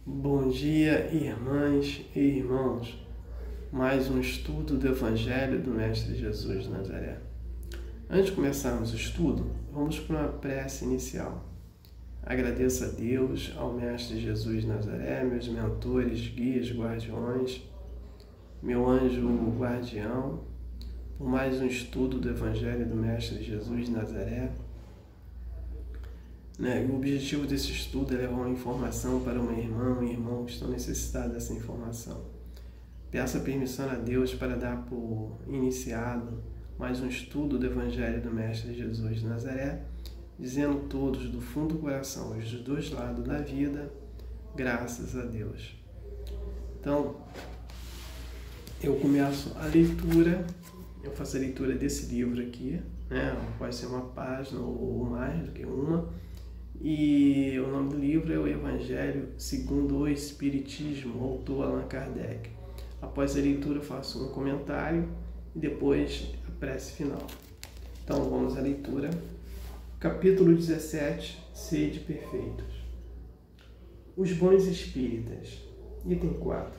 Bom dia, irmãs e irmãos. Mais um estudo do Evangelho do Mestre Jesus de Nazaré. Antes de começarmos o estudo, vamos para uma prece inicial. Agradeço a Deus, ao Mestre Jesus de Nazaré, meus mentores, guias, guardiões, meu anjo guardião, por mais um estudo do Evangelho do Mestre Jesus de Nazaré. O objetivo desse estudo é levar uma informação para uma irmã, um irmão que estão necessitados dessa informação. Peço a permissão a Deus para dar por iniciado mais um estudo do Evangelho do Mestre Jesus de Nazaré, dizendo todos do fundo do coração, os dois lados da vida, graças a Deus. Então, eu começo a leitura, eu faço a leitura desse livro aqui, pode ser uma página ou mais do que uma. E o nome do livro é o Evangelho segundo o Espiritismo, autor Allan Kardec. Após a leitura eu faço um comentário e depois a prece final. Então vamos à leitura. Capítulo 17, Sede Perfeitos. Os bons espíritas. Item 4.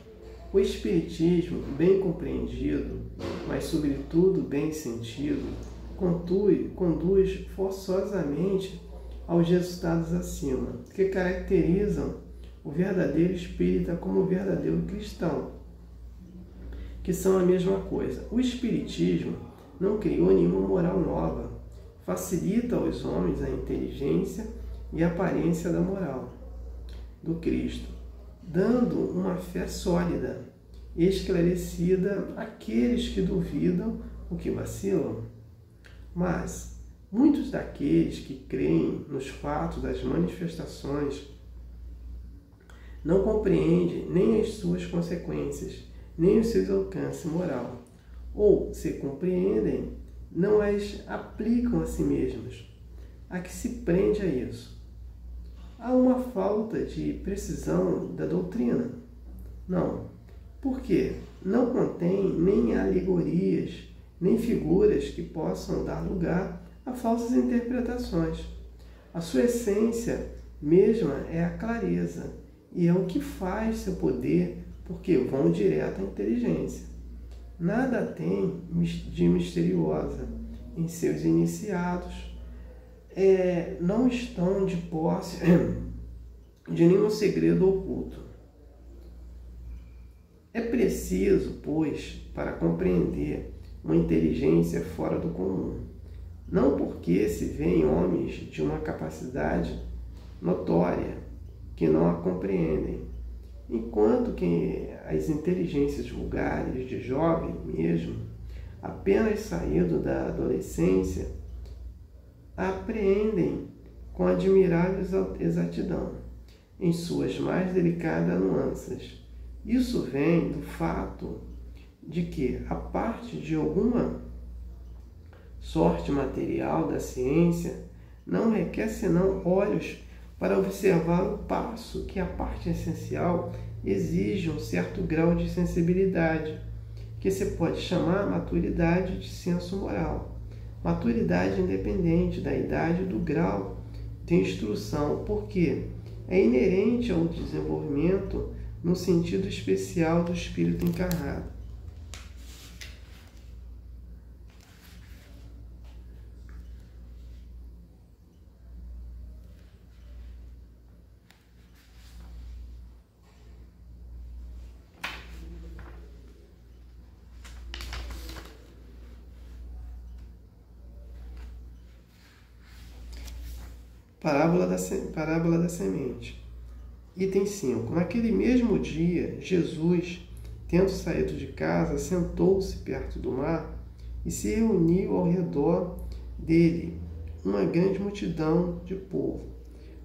O espiritismo, bem compreendido, mas sobretudo bem sentido, conduz forçosamente aos resultados acima, que caracterizam o verdadeiro espírita como o verdadeiro cristão, que são a mesma coisa. O espiritismo não criou nenhuma moral nova, facilita aos homens a inteligência e a aparência da moral do Cristo, dando uma fé sólida e esclarecida àqueles que duvidam ou que vacilam. Mas muitos daqueles que creem nos fatos das manifestações não compreendem nem as suas consequências, nem os seus alcances moral, ou, se compreendem, não as aplicam a si mesmos. A que se prende a isso? Há uma falta de precisão da doutrina? Não. Por quê? Não contém nem alegorias, nem figuras que possam dar lugar a falsas interpretações. A sua essência mesma é a clareza, e é o que faz seu poder, porque vão direto à inteligência. Nada tem de misteriosa em seus iniciados, não estão de posse de nenhum segredo oculto. É preciso, pois, para compreender uma inteligência fora do comum, não porque se veem homens de uma capacidade notória que não a compreendem, enquanto que as inteligências vulgares de jovem mesmo, apenas saído da adolescência, a apreendem com admirável exatidão em suas mais delicadas nuances. Isso vem do fato de que, a parte de alguma sorte material da ciência, não requer senão olhos para observar o passo que a parte essencial exige um certo grau de sensibilidade, que se pode chamar maturidade de senso moral. Maturidade independente da idade e do grau de instrução, porque é inerente ao desenvolvimento no sentido especial do espírito encarnado. Parábola da semente. Item 5. Naquele mesmo dia, Jesus, tendo saído de casa, sentou-se perto do mar e se reuniu ao redor dele uma grande multidão de povo.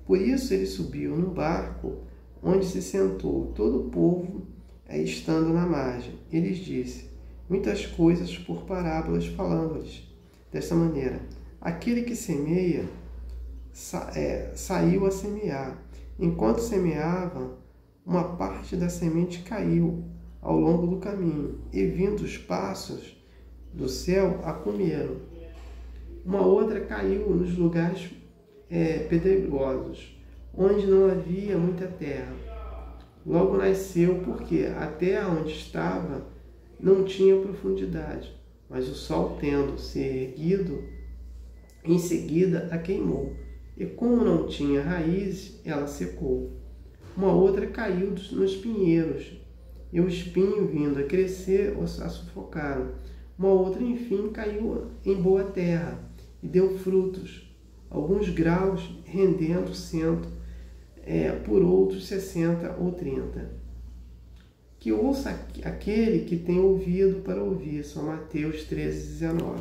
Por isso ele subiu num barco, onde se sentou todo o povo, estando na margem. Ele lhes disse muitas coisas por parábolas, falando-lhes desta maneira: aquele que semeia saiu a semear. Enquanto semeava, uma parte da semente caiu ao longo do caminho, e vindo os pássaros do céu a comeram. Uma outra caiu nos lugares pedregosos, onde não havia muita terra. Logo nasceu porque a terra onde estava não tinha profundidade, mas o sol, tendo se erguido, em seguida a queimou. E como não tinha raízes, ela secou. Uma outra caiu nos pinheiros, e o espinho, vindo a crescer, a sufocaram. Uma outra, enfim, caiu em boa terra, e deu frutos, alguns graus, rendendo 100, por outros 60 ou 30. Que ouça aquele que tem ouvido para ouvir. São Mateus 13:19.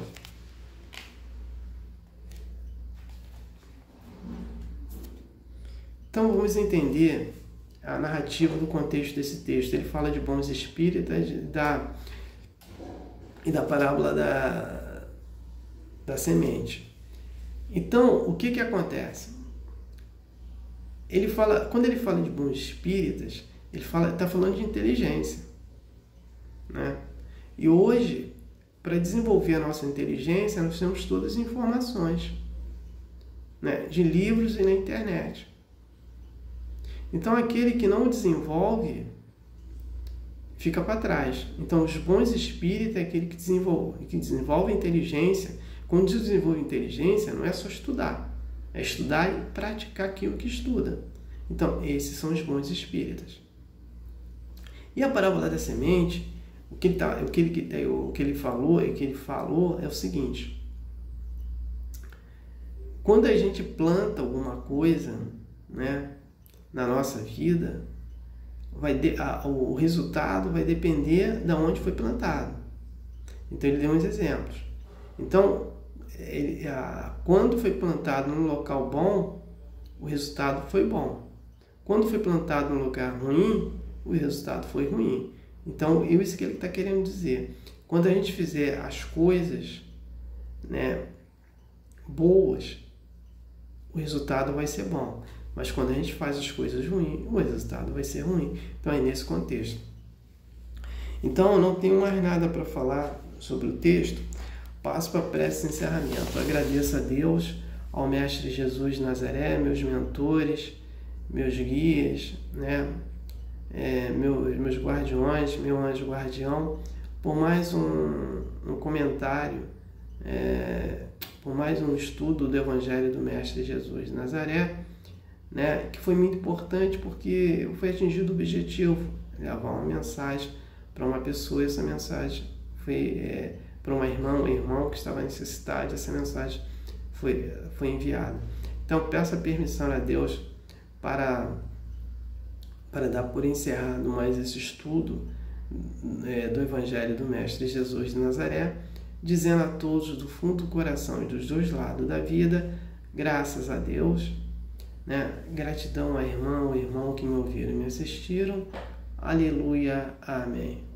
Então vamos entender a narrativa do contexto desse texto. Ele fala de bons espíritas e da parábola da semente. Então, o que acontece? Quando ele fala de bons espíritas, ele está falando de inteligência, né? E hoje, para desenvolver a nossa inteligência, nós temos todas as informações, né, de livros e na internet. Então, aquele que não desenvolve fica para trás. Então, os bons espíritos é aquele que desenvolve inteligência. Quando desenvolve inteligência, não é só estudar, é estudar e praticar aquilo que estuda. Então, esses são os bons espíritas. E a parábola da semente, o que ele falou é o seguinte: quando a gente planta alguma coisa, né, na nossa vida, o resultado vai depender de onde foi plantado. Então ele deu uns exemplos. Então, quando foi plantado num local bom, o resultado foi bom. Quando foi plantado num lugar ruim, o resultado foi ruim. Então, isso que ele está querendo dizer. Quando a gente fizer as coisas, né, boas, o resultado vai ser bom. Mas quando a gente faz as coisas ruins, o resultado vai ser ruim. Então, é nesse contexto. Então, eu não tenho mais nada para falar sobre o texto. Passo para a prece de encerramento. Agradeço a Deus, ao Mestre Jesus de Nazaré, meus mentores, meus guias, né? Meus guardiões, meu anjo guardião, por mais um comentário, por mais um estudo do Evangelho do Mestre Jesus de Nazaré, né, que foi muito importante porque foi atingido o objetivo, levar uma mensagem para uma pessoa. Essa mensagem foi para uma irmã, um irmão que estava em necessidade. Essa mensagem foi enviada. Então, peço a permissão a Deus para dar por encerrado mais esse estudo do Evangelho do Mestre Jesus de Nazaré, dizendo a todos do fundo do coração e dos dois lados da vida, graças a Deus, né? Gratidão à irmã, ao irmão que me ouviram e me assistiram. Aleluia. Amém.